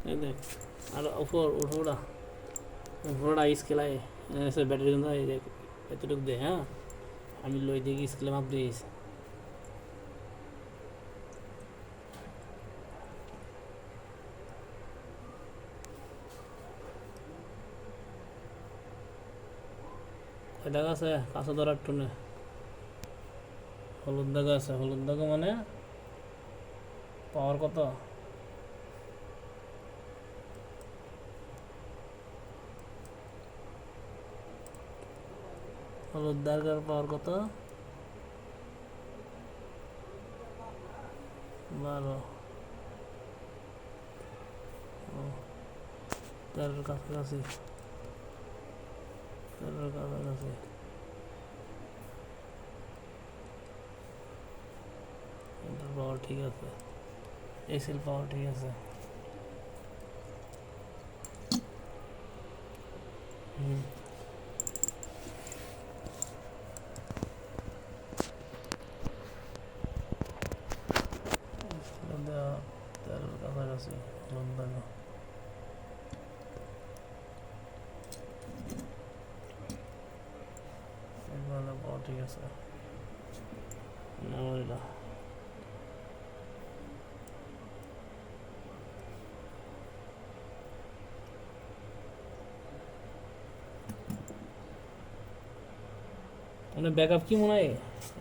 এই দেখ আর উপর উঠোটা পুরোটা স্কেলায় ব্যাটারি কিন্তু এই দেখ এতটুকু দে। হ্যাঁ আমি লই দেখি স্কেলে মাপ দিয়েছি। কয় দাগ আছে কাঁচা ধরার টুনে? হলুদ দাগ আছে। হলুদ দাগ মানে পাওয়ার কত? হলুদ দাগের পাওয়ার কত? 12। 13-এর কাছাকাছি। 13-এর কাছাকাছি। এটার পাওয়ার ঠিক আছে। এসির পাওয়ার ঠিক আছে। হুম দেওয়া 13-এর কাছাকাছি হলুদ দাগ। পাওয়ার ঠিক আছে। মেমোরিটা মানে ব্যাকআপ কি মনে হয়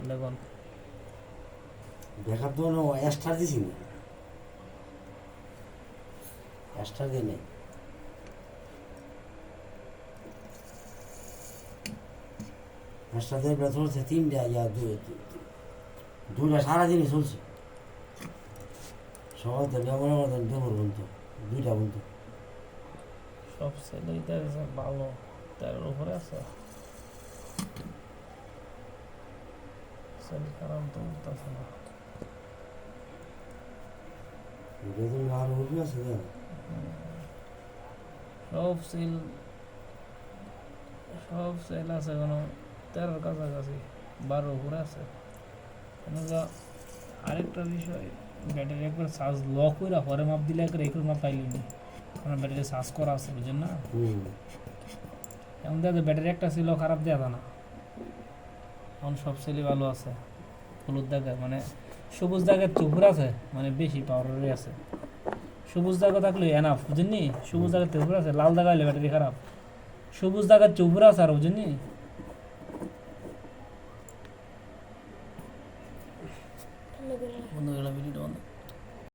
দেখুন? ব্যাকআপ তো এক্সট্রা দিছি না, এক্সট্রা দিয়ে নেই। এক্সট্রা দিয়ে চলছে 3টা ইয়া 2টা সারাদিনই চলছে। সকাল তো মনে করেন দুপুর পর্যন্ত 2টা পর্যন্ত। সব সেলাইটা ভালো 13-এর উপরে আছে। সেল খারাপ তো উঠতেছে না। বেতন আরো উঠবে আছে না। সব সেল আছে কোনো 13-এর কাছাকাছি 12-এর উপরে আছে। আরেকটা বিষয় ব্যাটারি একবার চার্জ লক করে পরে মাপ দিলে একবার একটু মাপ পাইলি নি, কারণ ব্যাটারি চার্জ করা আছে বুঝছেন না। এমন দেখো ব্যাটারি একটা ছিল খারাপ দেওয়া না, এখন সব সেলই ভালো আছে। হলুদ দাগের মানে সবুজ দাগের চুপুর আছে মানে বেশি পাওয়ারের আছে। সবুজ দাগ থাকলে এনাফ বুঝেননি, সবুজ দাগের চুপুর আছে। লাল দাগ হলে ব্যাটারি খারাপ। সবুজ দাগের চুপুর আছে আর বুঝেননি।